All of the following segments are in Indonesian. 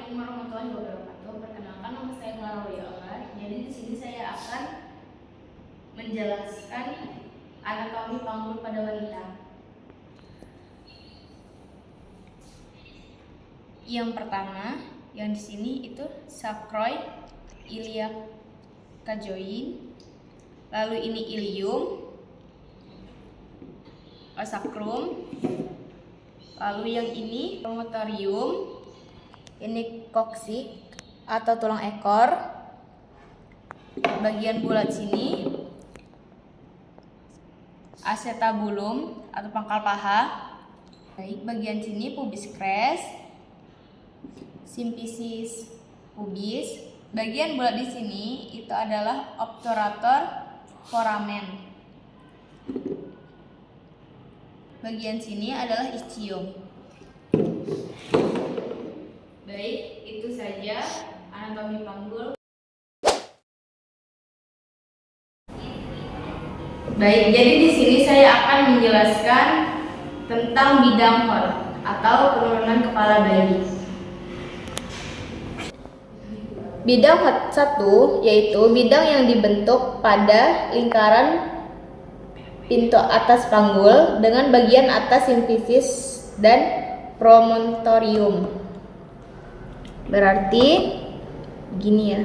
Assalamualaikum warahmatullahi wabarakatuh. Perkenalkan, nama saya Clara Wiyaka. Jadi di sini saya akan menjelaskan anatomi panggul pada wanita. Yang pertama, yang di sini itu sacroid, iliac joint. Lalu ini ilium, sacrum. Lalu yang ini promontorium. Ini koksik atau tulang ekor. Bagian bulat sini acetabulum atau pangkal paha. Baik, bagian sini pubis crest, symphysis pubis. Bagian bulat di sini itu adalah obturator foramen. Bagian sini adalah ischium. Baik, itu saja anatomi panggul. Baik, jadi di sini saya akan menjelaskan tentang bidang Holt atau penurunan kepala bayi. Bidang Holt 1 yaitu bidang yang dibentuk pada lingkaran pintu atas panggul dengan bagian atas symphysis dan promontorium. Berarti gini ya.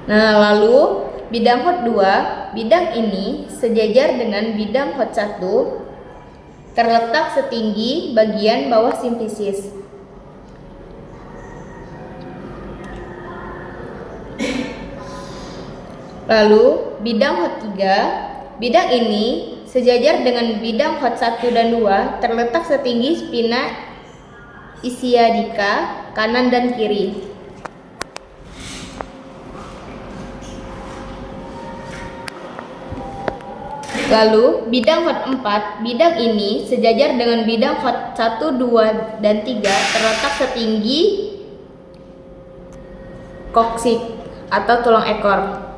Nah, lalu bidang Holt 2, bidang ini sejajar dengan bidang Holt 1, terletak setinggi bagian bawah symphysis. Lalu bidang Holt 3, bidang ini sejajar dengan bidang Holt 1 dan 2, terletak setinggi spina ischiadica kanan dan kiri. Lalu bidang Holt 4, bidang ini sejajar dengan bidang Holt 1, 2, dan 3, terletak setinggi koksik atau tulang ekor.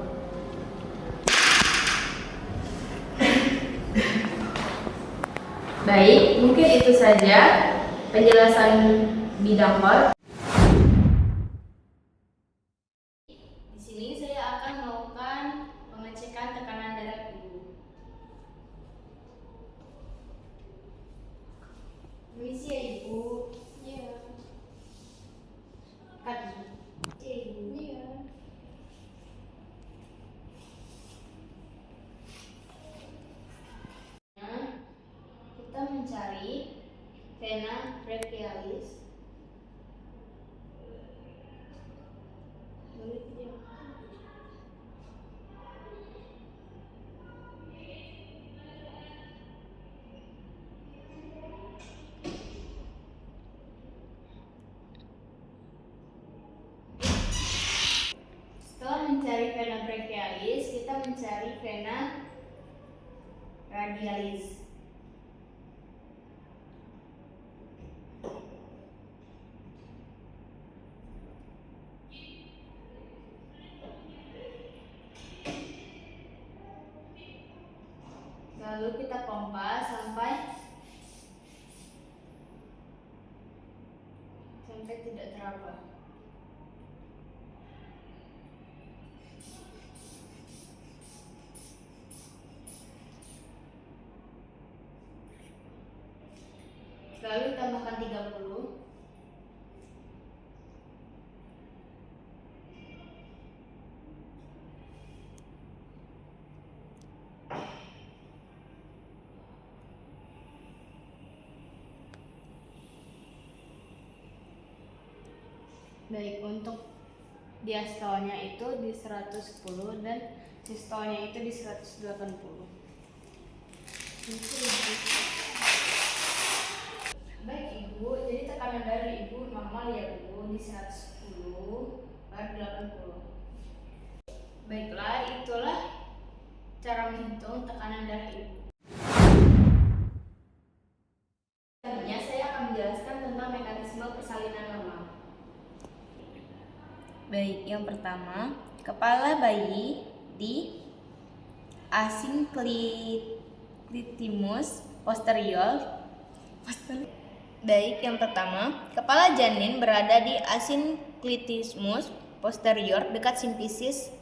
Baik, mungkin itu saja penjelasan bidang Holt. Di sini saya akan melakukan pengecekan tekanan darah ibu. Permisi ya ibu. Iya. Kan ibu. Iya. Nah, kita mencari vena brachialis. Setelah mencari vena brachialis, kita mencari vena radialis. Lalu kita pompa sampai tidak teraba. Lalu tambahkan 30. Baik, untuk diastolnya itu di 110 dan sistolnya itu di 180. Baik ibu, jadi tekanan darah ibu normal ya ibu di 110 per 80. Baiklah, itulah cara menghitung tekanan darah ibu. Selanjutnya saya akan menjelaskan tentang mekanisme persalinan lemak. Baik, yang pertama, kepala bayi di asinclytimus posterior Baik, yang pertama, kepala janin berada di asinclitismus posterior dekat simfisis.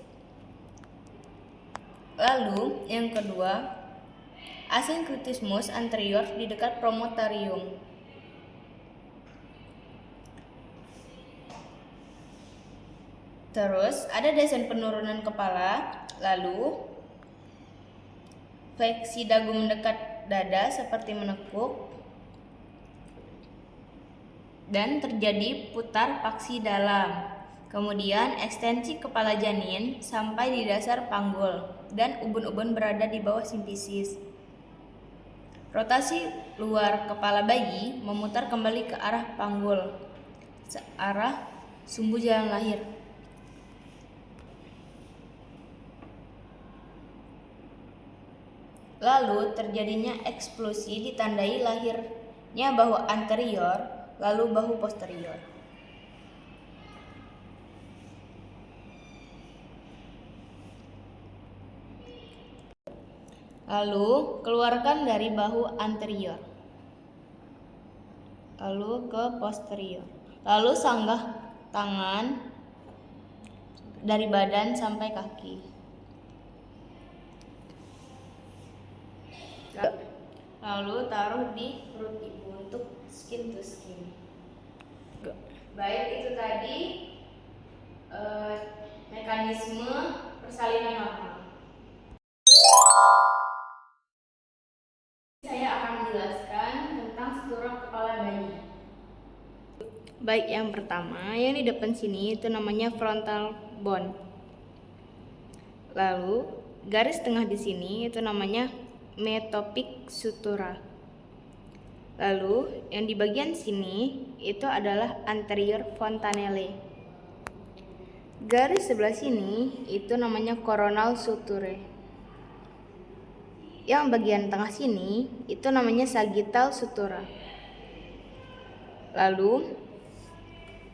Lalu, yang kedua, asinclitismus anterior di dekat promontorium. Terus, ada desen penurunan kepala, lalu fleksi dagu mendekat dada seperti menekuk, dan terjadi putar paksi dalam. Kemudian ekstensi kepala janin sampai di dasar panggul dan ubun-ubun berada di bawah simfisis. Rotasi luar kepala bayi memutar kembali ke arah panggul, searah sumbu jalan lahir. Lalu terjadinya eksplosi ditandai lahirnya bahu anterior, lalu bahu posterior. Lalu keluarkan dari bahu anterior, lalu ke posterior. Lalu sanggah tangan dari badan sampai kaki. Lalu taruh di perut ibu untuk skin to skin. Baik, itu tadi mekanisme persalinan normal. Saya akan menjelaskan tentang struktur kepala bayi. Baik, yang pertama, yang di depan sini itu namanya frontal bone. Lalu garis tengah di sini itu namanya metopik sutura. Lalu yang di bagian sini itu adalah anterior fontanelle. Garis sebelah sini itu namanya coronal suture. Yang bagian tengah sini itu namanya sagittal sutura. Lalu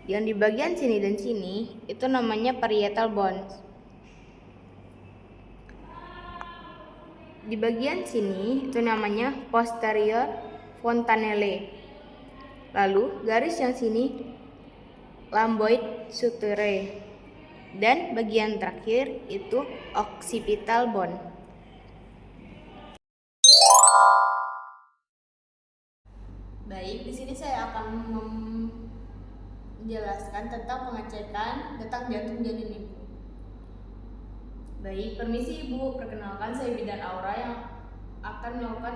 yang di bagian sini dan sini itu namanya parietal bones. Di bagian sini itu namanya posterior fontanelle. Lalu garis yang sini lamboid suture. Dan bagian terakhir itu occipital bone. Baik, di sini saya akan menjelaskan tentang pengecekan detak jantung janin ibu. Baik, permisi ibu, perkenalkan saya bidan Aura yang akan melakukan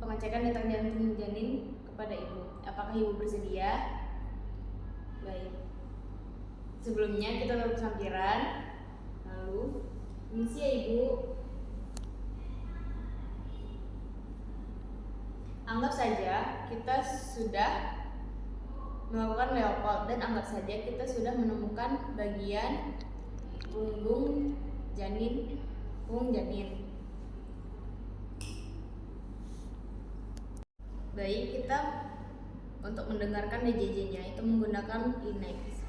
pengecekan detak jantung janin kepada ibu. Apakah ibu bersedia? Baik. Sebelumnya kita taruh sampiran. Lalu, permisi ya ibu. Anggap saja kita sudah melakukan Leopold dan anggap saja kita sudah menemukan bagian punggung janin. Baik, kita untuk mendengarkan DJJ-nya itu menggunakan Kleenex.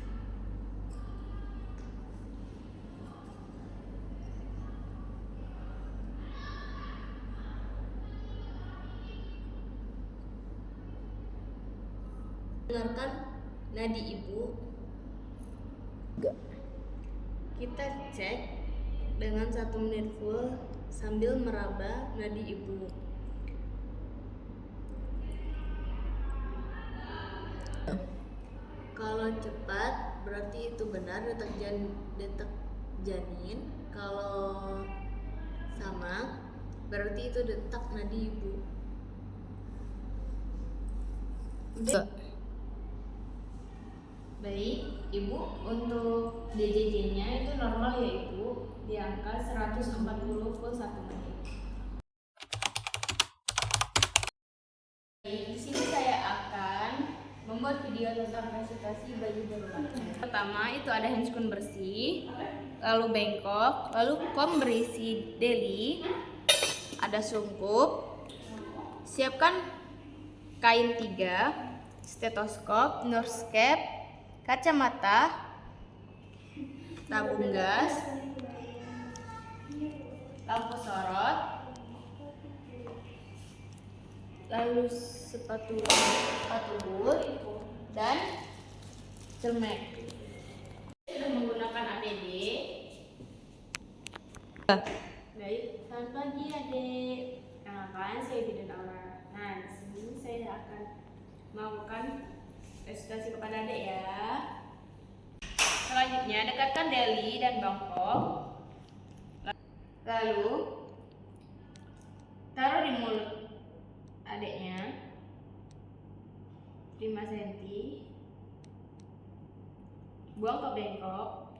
Dengarkan nadi ibu. Kita cek dengan 1 menit full sambil meraba nadi ibu. Kalau cepat berarti itu benar detak janin. Kalau sama berarti itu detak nadi ibu. Baik, ibu, untuk DJJ-nya itu normal ya ibu, di angka 140 per 1 menit. Baik, di sini saya akan membuat video tentang presentasi bayi baru lahir. Pertama itu ada handskun bersih, lalu bengkok, lalu kom berisi deli, ada sungkup, siapkan kain 3, stetoskop, nurse cap, kacamata, tabung gas, lampu sorot, lalu sepatu boot dan cermek. Sudah menggunakan APD. Baik, selamat pagi adik. Kenalkan, saya Bidan Aura. Nah, di sini saya akan melakukan presentasi kepada adik ya. Selanjutnya, dekatkan dahi dan bangkok. Lalu taruh di mulut adiknya 5 cm. Buang ke bengkok.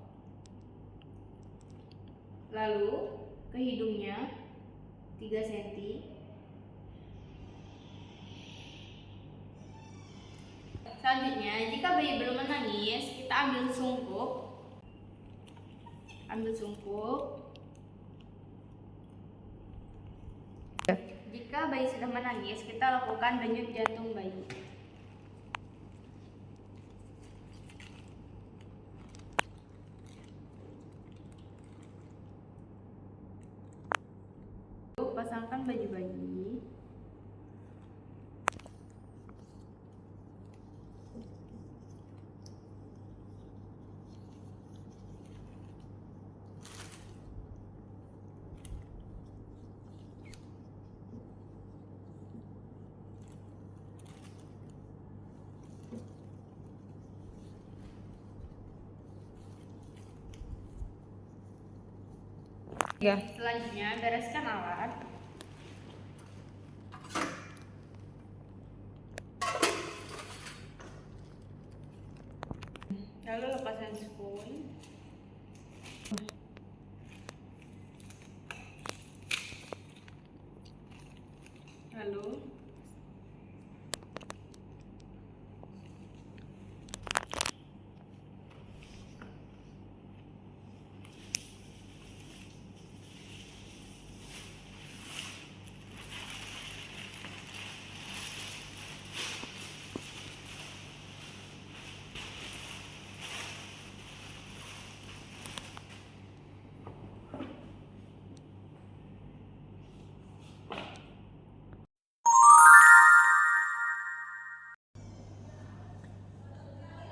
Lalu ke hidungnya 3 cm. Selanjutnya, jika bayi belum menangis, kita ambil sungkup. Jika bayi sudah menangis, kita lakukan denyut jantung bayi. Pasangkan baju bayi. Selanjutnya, bereskan alat. Lalu lepaskan spoon. Lalu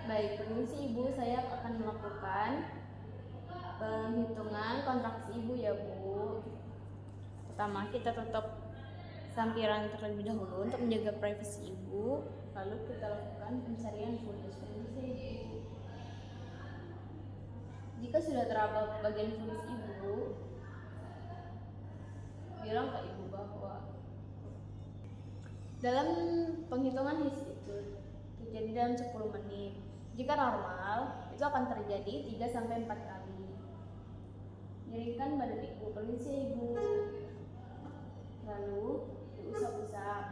baik, permisi Ibu, saya akan melakukan penghitungan kontraksi Ibu ya Bu. Pertama, kita tutup sampiran terlebih dahulu untuk menjaga privasi Ibu. Lalu kita lakukan pencarian fulus. Permisi Ibu. Jika sudah teraba bagian fulus Ibu, bilang ke Ibu bahwa dalam penghitungan HIS itu terjadi dalam 10 menit. Jika normal, itu akan terjadi 3-4 kali. Miringkan badan Ibu, permisi Ibu. Lalu diusap-usap.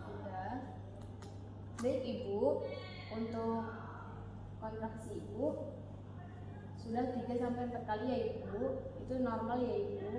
Sudah. Baik Ibu, untuk kontraksi Ibu sudah 3-4 kali ya Ibu. Itu normal ya Ibu.